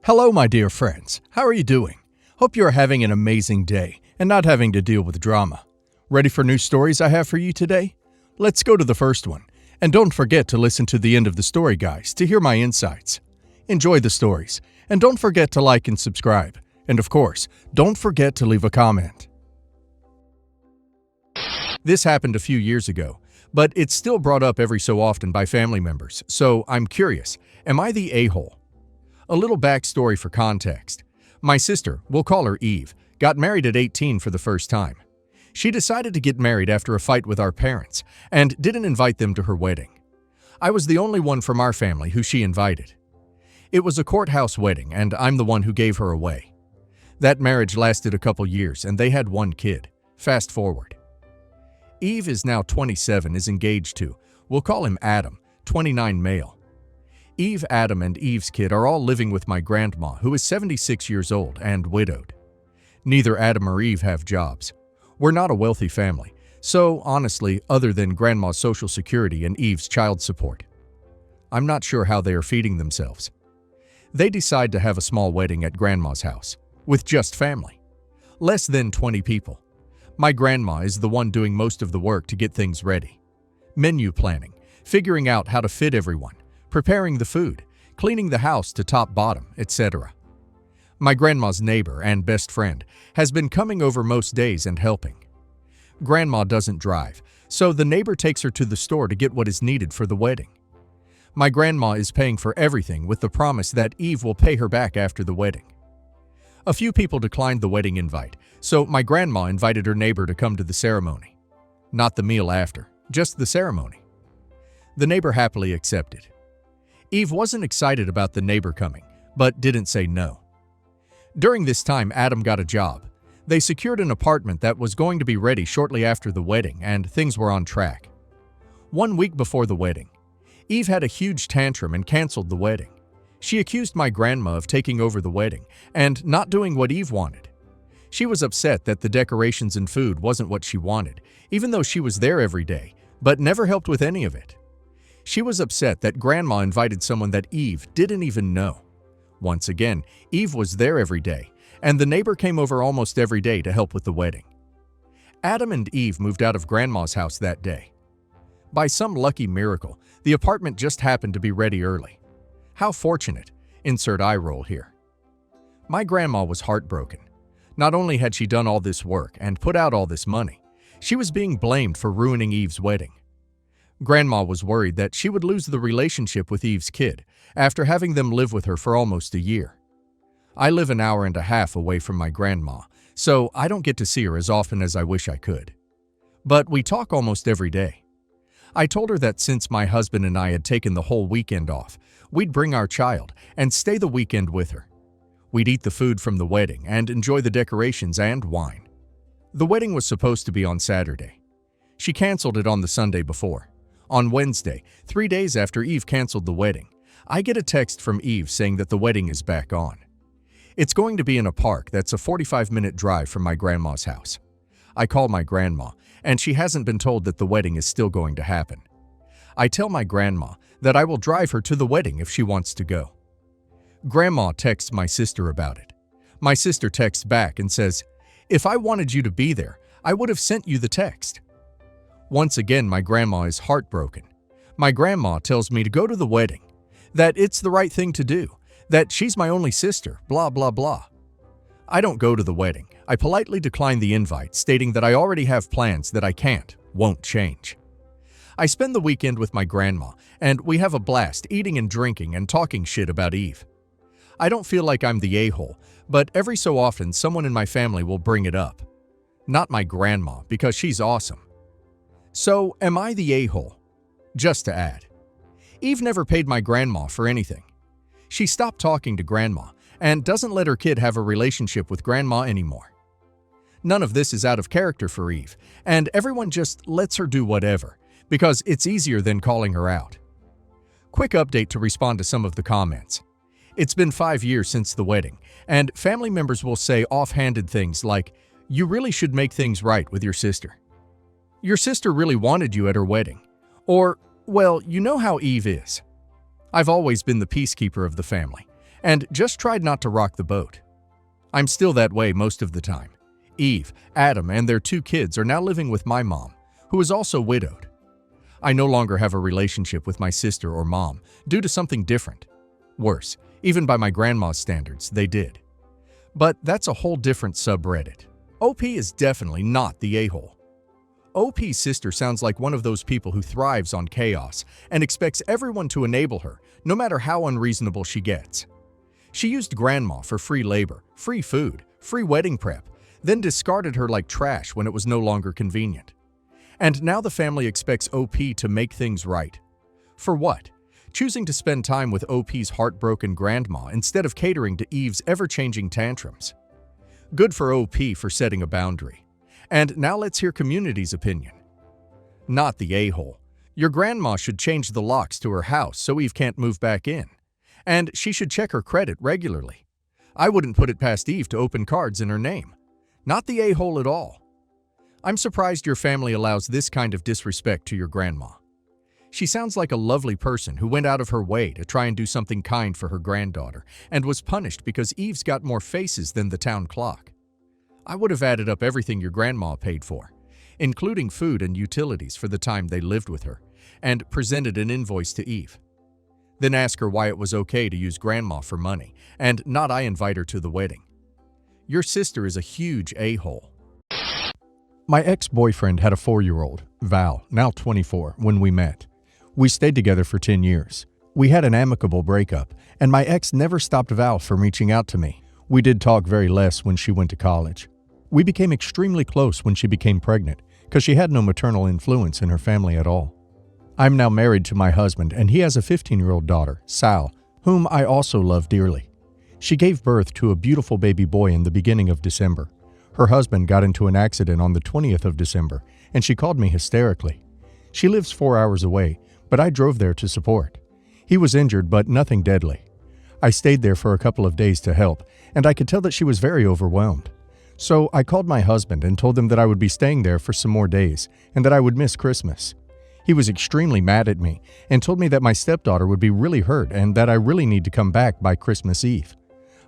Hello, my dear friends. How are you doing? Hope you are having an amazing day and not having to deal with drama. Ready for new stories I have for you today? Let's go to the first one. And don't forget to listen to the end of the story, guys, to hear my insights. Enjoy the stories. And don't forget to like and subscribe. And of course, don't forget to leave a comment. This happened a few years ago, but it's still brought up every so often by family members, so I'm curious, am I the a-hole? A little backstory for context. My sister, we'll call her Eve, got married at 18 for the first time. She decided to get married after a fight with our parents and didn't invite them to her wedding. I was the only one from our family who she invited. It was a courthouse wedding and I'm the one who gave her away. That marriage lasted a couple years and they had one kid. Fast forward. Eve is now 27, is engaged to, we'll call him Adam, 29 male. Eve, Adam, and Eve's kid are all living with my grandma, who is 76 years old and widowed. Neither Adam or Eve have jobs. We're not a wealthy family, so honestly, other than grandma's social security and Eve's child support, I'm not sure how they are feeding themselves. They decide to have a small wedding at grandma's house, with just family. Less than 20 people. My grandma is the one doing most of the work to get things ready. Menu planning, figuring out how to fit everyone, preparing the food, cleaning the house to top bottom, etc. My grandma's neighbor and best friend has been coming over most days and helping. Grandma doesn't drive, so the neighbor takes her to the store to get what is needed for the wedding. My grandma is paying for everything with the promise that Eve will pay her back after the wedding. A few people declined the wedding invite, so my grandma invited her neighbor to come to the ceremony. Not the meal after, just the ceremony. The neighbor happily accepted. Eve wasn't excited about the neighbor coming, but didn't say no. During this time, Adam got a job. They secured an apartment that was going to be ready shortly after the wedding, and things were on track. 1 week before the wedding, Eve had a huge tantrum and canceled the wedding. She accused my grandma of taking over the wedding and not doing what Eve wanted. She was upset that the decorations and food wasn't what she wanted, even though she was there every day, but never helped with any of it. She was upset that Grandma invited someone that Eve didn't even know. Once again, Eve was there every day, and the neighbor came over almost every day to help with the wedding. Adam and Eve moved out of Grandma's house that day. By some lucky miracle, the apartment just happened to be ready early. How fortunate, insert eye roll here. My grandma was heartbroken. Not only had she done all this work and put out all this money, she was being blamed for ruining Eve's wedding. Grandma was worried that she would lose the relationship with Eve's kid after having them live with her for almost a year. I live an hour and a half away from my grandma, so I don't get to see her as often as I wish I could. But we talk almost every day. I told her that since my husband and I had taken the whole weekend off, we'd bring our child and stay the weekend with her. We'd eat the food from the wedding and enjoy the decorations and wine. The wedding was supposed to be on Saturday. She canceled it on the Sunday before. On Wednesday, 3 days after Eve canceled the wedding, I get a text from Eve saying that the wedding is back on. It's going to be in a park that's a 45-minute drive from my grandma's house. I call my grandma, and she hasn't been told that the wedding is still going to happen. I tell my grandma that I will drive her to the wedding if she wants to go. Grandma texts my sister about it. My sister texts back and says, "If I wanted you to be there, I would have sent you the text." Once again, my grandma is heartbroken. My grandma tells me to go to the wedding, that it's the right thing to do, that she's my only sister, blah, blah, blah. I don't go to the wedding. I politely decline the invite, stating that I already have plans that I won't change. I spend the weekend with my grandma, and we have a blast eating and drinking and talking shit about Eve. I don't feel like I'm the a-hole, but every so often someone in my family will bring it up. Not my grandma, because she's awesome. So, am I the a-hole? Just to add, Eve never paid my grandma for anything. She stopped talking to grandma and doesn't let her kid have a relationship with grandma anymore. None of this is out of character for Eve, and everyone just lets her do whatever, because it's easier than calling her out. Quick update to respond to some of the comments. It's been 5 years since the wedding, and family members will say offhanded things like, "You really should make things right with your sister. Your sister really wanted you at her wedding." Or, "Well, you know how Eve is." I've always been the peacekeeper of the family, and just tried not to rock the boat. I'm still that way most of the time. Eve, Adam, and their 2 kids are now living with my mom, who is also widowed. I no longer have a relationship with my sister or mom due to something different. Worse, even by my grandma's standards, they did. But that's a whole different subreddit. OP is definitely not the a-hole. OP's sister sounds like one of those people who thrives on chaos and expects everyone to enable her, no matter how unreasonable she gets. She used grandma for free labor, free food, free wedding prep, then discarded her like trash when it was no longer convenient. And now the family expects OP to make things right. For what? Choosing to spend time with OP's heartbroken grandma instead of catering to Eve's ever-changing tantrums. Good for OP for setting a boundary. And now let's hear community's opinion. Not the a-hole. Your grandma should change the locks to her house so Eve can't move back in. And she should check her credit regularly. I wouldn't put it past Eve to open cards in her name. Not the a-hole at all. I'm surprised your family allows this kind of disrespect to your grandma. She sounds like a lovely person who went out of her way to try and do something kind for her granddaughter and was punished because Eve's got more faces than the town clock. I would have added up everything your grandma paid for, including food and utilities for the time they lived with her, and presented an invoice to Eve. Then ask her why it was okay to use grandma for money and not I invite her to the wedding. Your sister is a huge a-hole. My ex-boyfriend had a 4-year-old, Val, now 24, when we met. We stayed together for 10 years. We had an amicable breakup, and my ex never stopped Val from reaching out to me. We did talk very less when she went to college. We became extremely close when she became pregnant, because she had no maternal influence in her family at all. I'm now married to my husband, and he has a 15-year-old daughter, Sal, whom I also love dearly. She gave birth to a beautiful baby boy in the beginning of December. Her husband got into an accident on the 20th of December, and she called me hysterically. She lives 4 hours away, but I drove there to support. He was injured, but nothing deadly. I stayed there for a couple of days to help, and I could tell that she was very overwhelmed. So I called my husband and told him that I would be staying there for some more days and that I would miss Christmas. He was extremely mad at me and told me that my stepdaughter would be really hurt and that I really need to come back by Christmas Eve.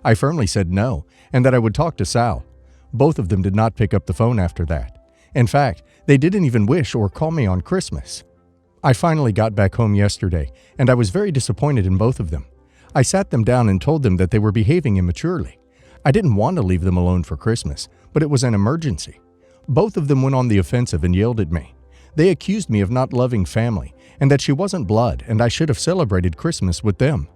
I firmly said no and that I would talk to Sal. Both of them did not pick up the phone after that. In fact, they didn't even wish or call me on Christmas. I finally got back home yesterday, and I was very disappointed in both of them. I sat them down and told them that they were behaving immaturely. I didn't want to leave them alone for Christmas, but it was an emergency. Both of them went on the offensive and yelled at me. They accused me of not loving family, and that she wasn't blood, and I should have celebrated Christmas with them.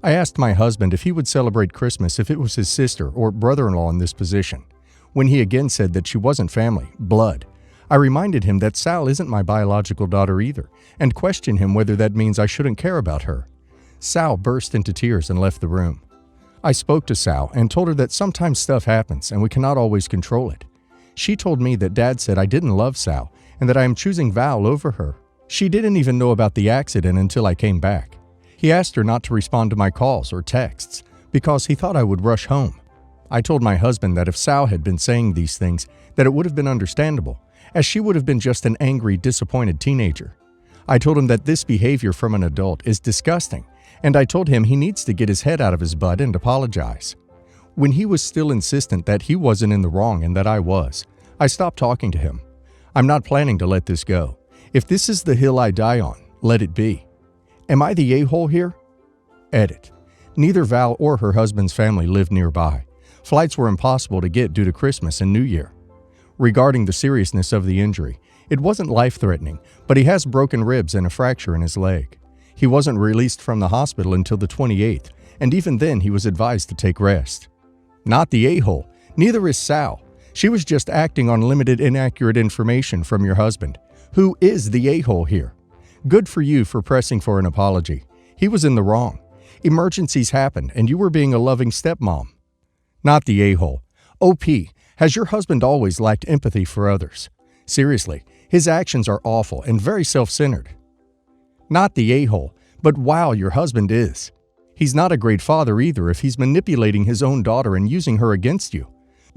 I asked my husband if he would celebrate Christmas if it was his sister or brother-in-law in this position. When he again said that she wasn't family, blood, I reminded him that Sal isn't my biological daughter either, and questioned him whether that means I shouldn't care about her. Sal burst into tears and left the room. I spoke to Sal and told her that sometimes stuff happens and we cannot always control it. She told me that Dad said I didn't love Sal and that I am choosing Val over her. She didn't even know about the accident until I came back. He asked her not to respond to my calls or texts because he thought I would rush home. I told my husband that if Sal had been saying these things, that it would have been understandable, as she would have been just an angry, disappointed teenager. I told him that this behavior from an adult is disgusting, and I told him he needs to get his head out of his butt and apologize. When he was still insistent that he wasn't in the wrong and that I was, I stopped talking to him. I'm not planning to let this go. If this is the hill I die on, let it be. Am I the a-hole here? Edit. Neither Val or her husband's family lived nearby. Flights were impossible to get due to Christmas and New Year. Regarding the seriousness of the injury, it wasn't life-threatening, but he has broken ribs and a fracture in his leg. He wasn't released from the hospital until the 28th, and even then he was advised to take rest. Not the a-hole. Neither is Sal. She was just acting on limited inaccurate information from your husband. Who is the a-hole here? Good for you for pressing for an apology. He was in the wrong. Emergencies happened, and you were being a loving stepmom. Not the a-hole. OP, has your husband always lacked empathy for others? Seriously, his actions are awful and very self-centered. Not the a-hole, but wow, your husband is. He's not a great father either if he's manipulating his own daughter and using her against you.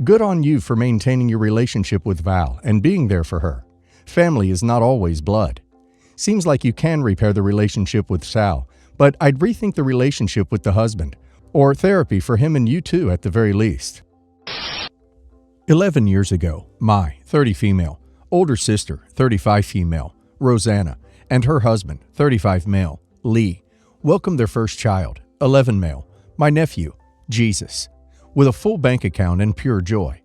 Good on you for maintaining your relationship with Val and being there for her. Family is not always blood. Seems like you can repair the relationship with Sal, but I'd rethink the relationship with the husband, Or therapy for him and you too at the very least. 11 years ago, my 30 female, older sister, 35 female, Rosanna, and her husband, 35 male, Lee, welcomed their first child, 11 male, my nephew, Jesus, with a full bank account and pure joy.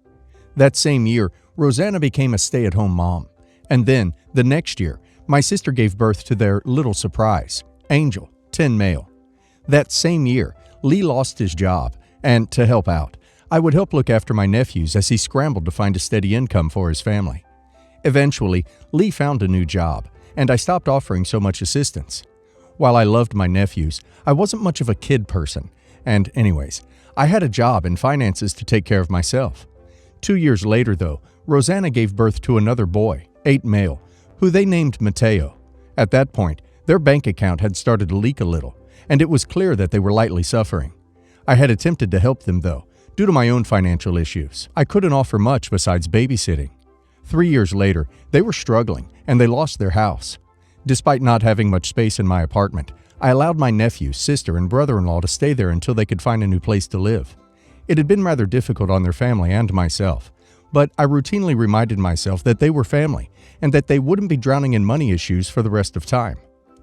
That same year, Rosanna became a stay-at-home mom. And then, the next year, my sister gave birth to their little surprise, Angel, 10 male. That same year, Lee lost his job, and to help out, I would help look after my nephews as he scrambled to find a steady income for his family. Eventually, Lee found a new job, and I stopped offering so much assistance. While I loved my nephews, I wasn't much of a kid person, and anyways, I had a job and finances to take care of myself. 2 years later, though, Rosanna gave birth to another boy, 8 male, who they named Mateo. At that point, their bank account had started to leak a little, and it was clear that they were lightly suffering. I had attempted to help them, though. Due to my own financial issues, I couldn't offer much besides babysitting. 3 years later, they were struggling, and they lost their house. Despite not having much space in my apartment, I allowed my nephew, sister, and brother-in-law to stay there until they could find a new place to live. It had been rather difficult on their family and myself, but I routinely reminded myself that they were family and that they wouldn't be drowning in money issues for the rest of time.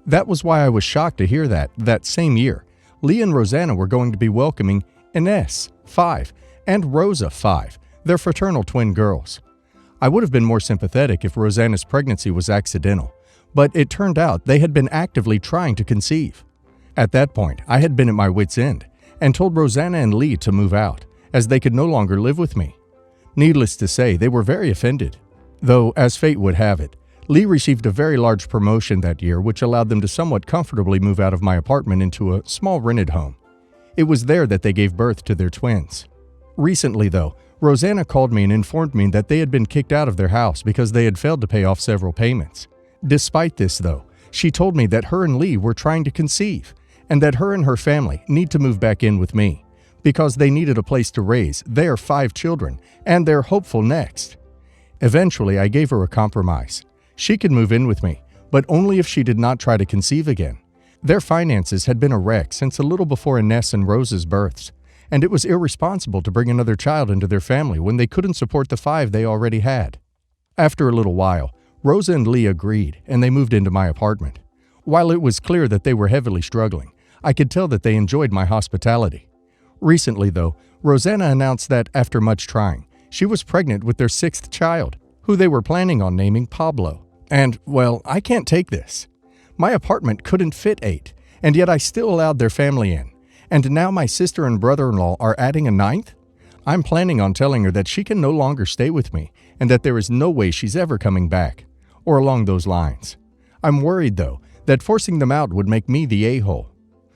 That was why I was shocked to hear that same year, Lee and Rosanna were going to be welcoming Ines, 5, and Rosa, 5, their fraternal twin girls. I would have been more sympathetic if Rosanna's pregnancy was accidental, but it turned out they had been actively trying to conceive. At that point, I had been at my wit's end and told Rosanna and Lee to move out, as they could no longer live with me. Needless to say, they were very offended. Though, as fate would have it, Lee received a very large promotion that year, which allowed them to somewhat comfortably move out of my apartment into a small rented home. It was there that they gave birth to their twins. Recently, though, Rosanna called me and informed me that they had been kicked out of their house because they had failed to pay off several payments. Despite this, though, she told me that her and Lee were trying to conceive, and that her and her family need to move back in with me, because they needed a place to raise their 5 children and their hopeful next. Eventually, I gave her a compromise. She could move in with me, but only if she did not try to conceive again. Their finances had been a wreck since a little before Ines and Rose's births, and it was irresponsible to bring another child into their family when they couldn't support the 5 they already had. After a little while, Rosa and Lee agreed, and they moved into my apartment. While it was clear that they were heavily struggling, I could tell that they enjoyed my hospitality. Recently, though, Rosanna announced that, after much trying, she was pregnant with their 6th child, who they were planning on naming Pablo. And, well, I can't take this. My apartment couldn't fit 8, and yet I still allowed their family in. And now my sister and brother-in-law are adding a 9th? I'm planning on telling her that she can no longer stay with me, and that there is no way she's ever coming back, or along those lines. I'm worried, though, that forcing them out would make me the a-hole.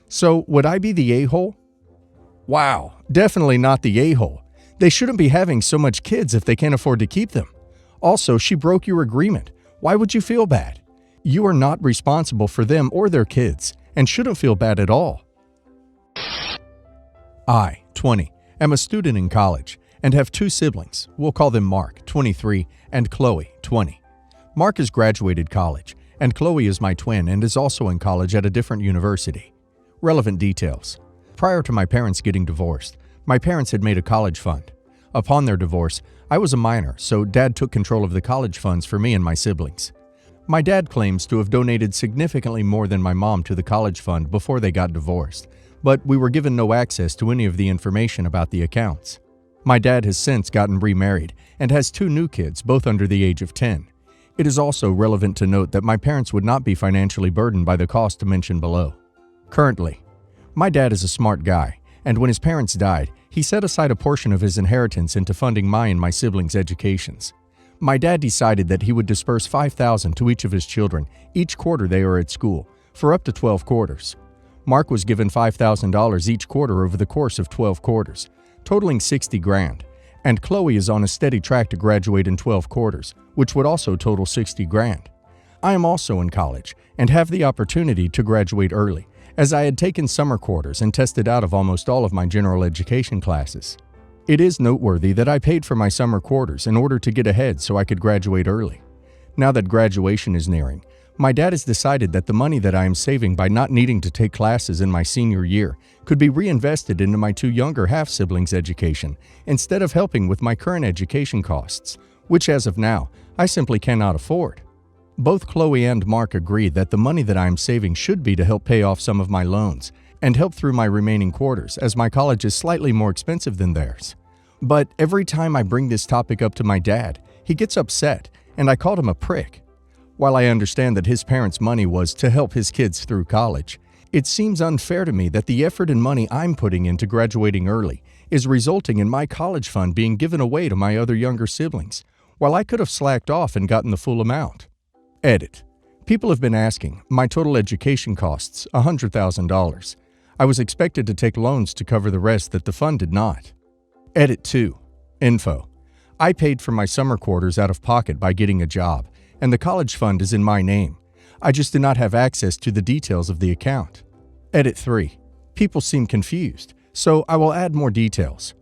So, would I be the a-hole? Wow, definitely not the a-hole. They shouldn't be having so much kids if they can't afford to keep them. Also, she broke your agreement. Why would you feel bad? You are not responsible for them or their kids, and shouldn't feel bad at all. I, 20, am a student in college and have 2 siblings. We'll call them Mark, 23, and Chloe, 20. Mark has graduated college, and Chloe is my twin and is also in college at a different university. Relevant details. Prior to my parents getting divorced, my parents had made a college fund. Upon their divorce, I was a minor, so Dad took control of the college funds for me and my siblings. My dad claims to have donated significantly more than my mom to the college fund before they got divorced, but we were given no access to any of the information about the accounts. My dad has since gotten remarried and has 2 new kids, both under the age of 10. It is also relevant to note that my parents would not be financially burdened by the cost mentioned below. Currently, my dad is a smart guy, and when his parents died, he set aside a portion of his inheritance into funding my and my siblings' educations. My dad decided that he would disperse $5,000 to each of his children each quarter they are at school, for up to 12 quarters. Mark was given $5,000 each quarter over the course of 12 quarters, totaling $60,000, and Chloe is on a steady track to graduate in 12 quarters, which would also total $60,000. I am also in college and have the opportunity to graduate early, as I had taken summer quarters and tested out of almost all of my general education classes. It is noteworthy that I paid for my summer quarters in order to get ahead so I could graduate early. Now that graduation is nearing, My dad has decided that the money that I am saving by not needing to take classes in my senior year could be reinvested into my two younger half-siblings' education instead of helping with my current education costs, which as of now, I simply cannot afford. Both Chloe and Mark agree that the money that I am saving should be to help pay off some of my loans and help through my remaining quarters, as my college is slightly more expensive than theirs. But every time I bring this topic up to my dad, he gets upset, and I called him a prick. While I understand that his parents' money was to help his kids through college, it seems unfair to me that the effort and money I'm putting into graduating early is resulting in my college fund being given away to my other younger siblings, while I could have slacked off and gotten the full amount. Edit. People have been asking, my total education costs $100,000. I was expected to take loans to cover the rest that the fund did not. Edit 2. Info. I paid for my summer quarters out of pocket by getting a job, and the college fund is in my name. I just did not have access to the details of the account. Edit 3. People seem confused, so I will add more details.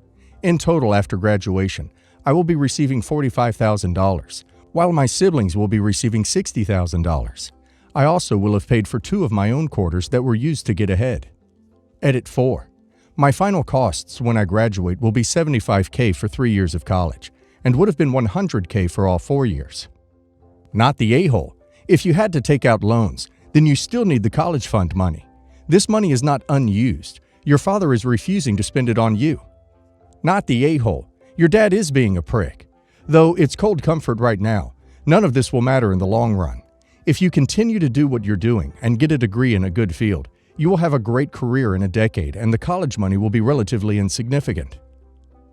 In total, after graduation, I will be receiving $45,000, while my siblings will be receiving $60,000. I also will have paid for 2 of my own quarters that were used to get ahead. Edit 4. My final costs when I graduate will be $75,000 for 3 years of college, and would have been $100,000 for all 4 years. Not the a-hole. If you had to take out loans, then you still need the college fund money. This money is not unused. Your father is refusing to spend it on you. Not the a-hole. Your dad is being a prick. Though it's cold comfort right now, none of this will matter in the long run. If you continue to do what you're doing and get a degree in a good field, you will have a great career in a decade, and the college money will be relatively insignificant.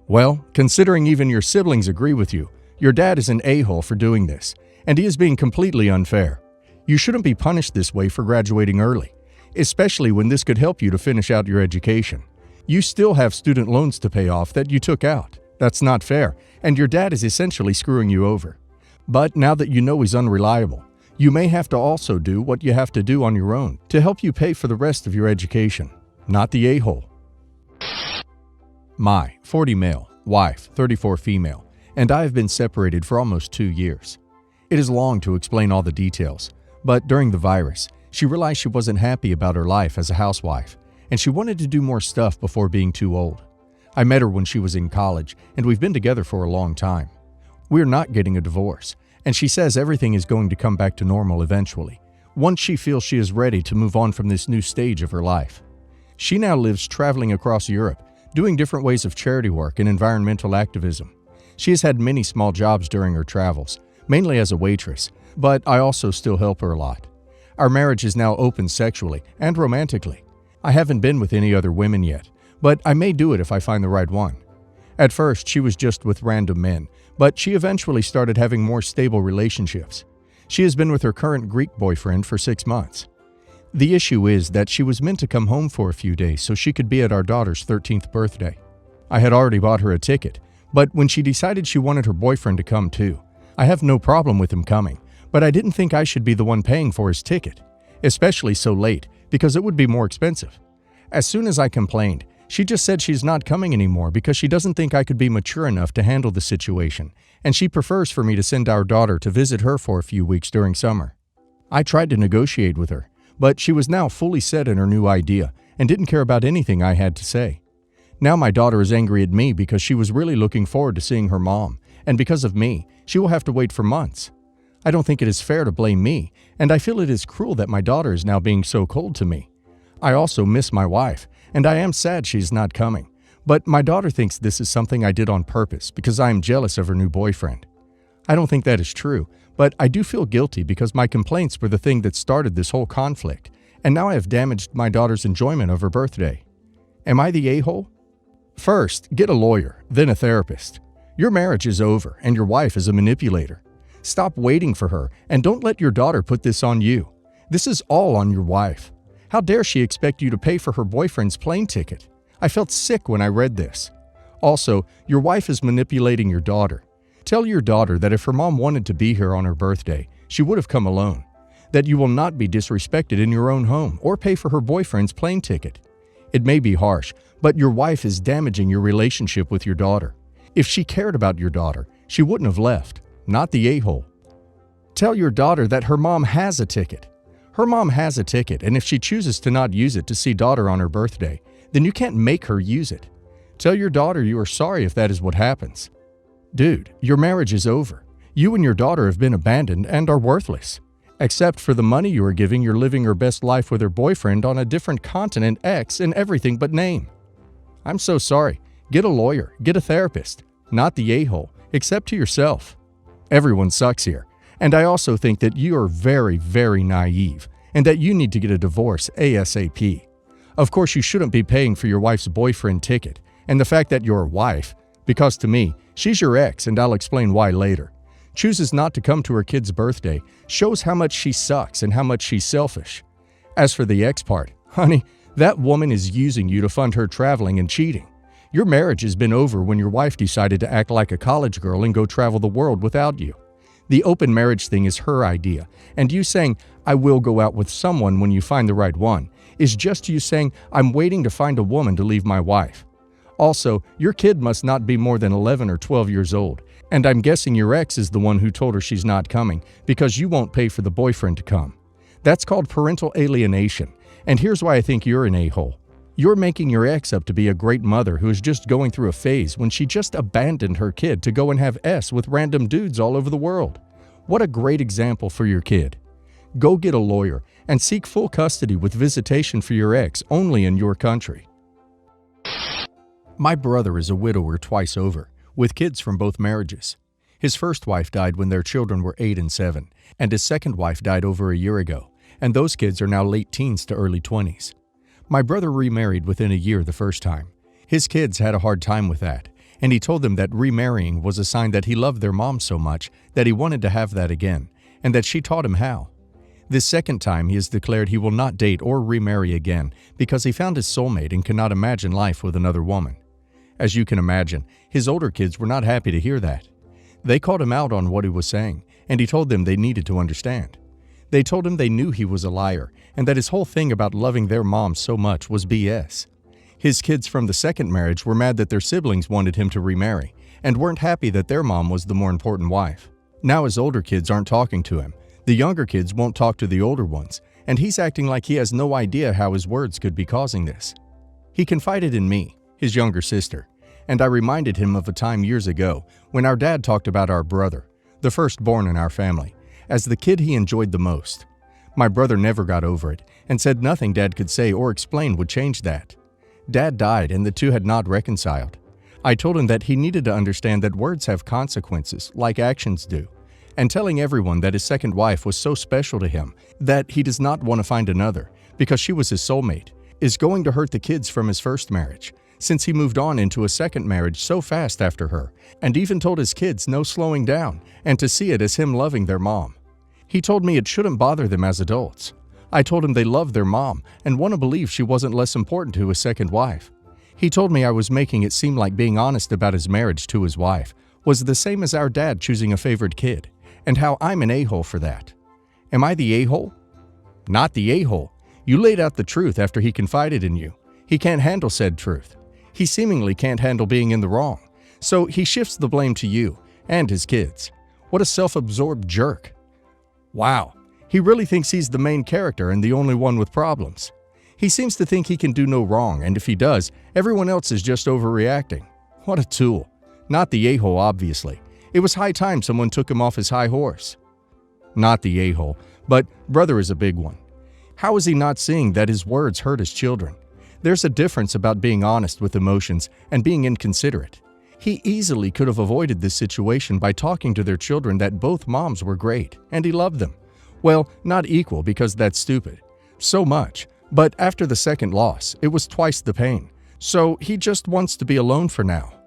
Well, considering even your siblings agree with you, your dad is an a-hole for doing this, and he is being completely unfair. You shouldn't be punished this way for graduating early, especially when this could help you to finish out your education. You still have student loans to pay off that you took out. That's not fair, and your dad is essentially screwing you over. But now that you know he's unreliable, you may have to also do what you have to do on your own to help you pay for the rest of your education. Not the a-hole. My 40 male, wife 34 female, and I have been separated for almost 2 years. It is long to explain all the details, but during the virus, she realized she wasn't happy about her life as a housewife, and she wanted to do more stuff before being too old. I met her when she was in college, and we've been together for a long time. We're not getting a divorce, and she says everything is going to come back to normal eventually, once she feels she is ready to move on from this new stage of her life. She now lives traveling across Europe, doing different ways of charity work and environmental activism. She has had many small jobs during her travels, mainly as a waitress, but I also still help her a lot. Our marriage is now open sexually and romantically. I haven't been with any other women yet, but I may do it if I find the right one. At first, she was just with random men, but she eventually started having more stable relationships. She has been with her current Greek boyfriend for 6 months. The issue is that she was meant to come home for a few days so she could be at our daughter's 13th birthday. I had already bought her a ticket, but when she decided she wanted her boyfriend to come too, I have no problem with him coming, but I didn't think I should be the one paying for his ticket, especially so late, because it would be more expensive. As soon as I complained, she just said she's not coming anymore because she doesn't think I could be mature enough to handle the situation, and she prefers for me to send our daughter to visit her for a few weeks during summer. I tried to negotiate with her, but she was now fully set in her new idea and didn't care about anything I had to say. Now my daughter is angry at me because she was really looking forward to seeing her mom, and because of me, she will have to wait for months. I don't think it is fair to blame me, and I feel it is cruel that my daughter is now being so cold to me. I also miss my wife, and I am sad she's not coming, but my daughter thinks this is something I did on purpose because I am jealous of her new boyfriend. I don't think that is true, but I do feel guilty because my complaints were the thing that started this whole conflict, and now I have damaged my daughter's enjoyment of her birthday. Am I the a-hole? First, get a lawyer, then a therapist. Your marriage is over, and your wife is a manipulator. Stop waiting for her, and don't let your daughter put this on you. This is all on your wife. How dare she expect you to pay for her boyfriend's plane ticket? I felt sick when I read this. Also, your wife is manipulating your daughter. Tell your daughter that if her mom wanted to be here on her birthday, she would have come alone. That you will not be disrespected in your own home or pay for her boyfriend's plane ticket. It may be harsh, but your wife is damaging your relationship with your daughter. If she cared about your daughter, she wouldn't have left. Not the a-hole. Tell your daughter that her mom has a ticket. Her mom has a ticket, and if she chooses to not use it to see daughter on her birthday, then you can't make her use it. Tell your daughter you are sorry if that is what happens. Dude, your marriage is over. You and your daughter have been abandoned and are worthless. Except for the money you are giving, you're living her best life with her boyfriend on a different continent X in everything but name. I'm so sorry. Get a lawyer, get a therapist, not the a-hole, except to yourself. Everyone sucks here. And I also think that you are very, very naive and that you need to get a divorce ASAP. Of course, you shouldn't be paying for your wife's boyfriend ticket and the fact that your wife, because to me, she's your ex and I'll explain why later, chooses not to come to her kid's birthday shows how much she sucks and how much she's selfish. As for the ex part, honey, that woman is using you to fund her traveling and cheating. Your marriage has been over when your wife decided to act like a college girl and go travel the world without you. The open marriage thing is her idea, and you saying, I will go out with someone when you find the right one, is just you saying, I'm waiting to find a woman to leave my wife. Also, your kid must not be more than 11 or 12 years old, and I'm guessing your ex is the one who told her she's not coming because you won't pay for the boyfriend to come. That's called parental alienation, and here's why I think you're an a-hole. You're making your ex up to be a great mother who is just going through a phase when she just abandoned her kid to go and have S with random dudes all over the world. What a great example for your kid. Go get a lawyer and seek full custody with visitation for your ex only in your country. My brother is a widower twice over, with kids from both marriages. His first wife died when their children were 8 and 7, and his second wife died over a year ago, and those kids are now late teens to early 20s. My brother remarried within a year the first time. His kids had a hard time with that, and he told them that remarrying was a sign that he loved their mom so much that he wanted to have that again, and that she taught him how. This second time he has declared he will not date or remarry again because he found his soulmate and cannot imagine life with another woman. As you can imagine, his older kids were not happy to hear that. They called him out on what he was saying, and he told them they needed to understand. They told him they knew he was a liar and that his whole thing about loving their mom so much was BS. His kids from the second marriage were mad that their siblings wanted him to remarry and weren't happy that their mom was the more important wife. Now his older kids aren't talking to him. The younger kids won't talk to the older ones, and he's acting like he has no idea how his words could be causing this. He confided in me, his younger sister, and I reminded him of a time years ago when our dad talked about our brother, the firstborn in our family, as the kid he enjoyed the most. My brother never got over it and said nothing Dad could say or explain would change that. Dad died and the two had not reconciled. I told him that he needed to understand that words have consequences, like actions do, and telling everyone that his second wife was so special to him that he does not want to find another because she was his soulmate is going to hurt the kids from his first marriage, since he moved on into a second marriage so fast after her, and even told his kids no slowing down and to see it as him loving their mom. He told me it shouldn't bother them as adults. I told him they love their mom and want to believe she wasn't less important to his second wife. He told me I was making it seem like being honest about his marriage to his wife was the same as our dad choosing a favorite kid, and how I'm an a-hole for that. Am I the a-hole? Not the a-hole. You laid out the truth after he confided in you. He can't handle said truth. He seemingly can't handle being in the wrong, so he shifts the blame to you and his kids. What a self-absorbed jerk. Wow, he really thinks he's the main character and the only one with problems. He seems to think he can do no wrong, and if he does, everyone else is just overreacting. What a tool. Not the a-hole, obviously. It was high time someone took him off his high horse. Not the a-hole, but brother is a big one. How is he not seeing that his words hurt his children? There's a difference about being honest with emotions and being inconsiderate. He easily could have avoided this situation by talking to their children that both moms were great and he loved them. Well, not equal because that's stupid. So much. But after the second loss, it was twice the pain. So he just wants to be alone for now.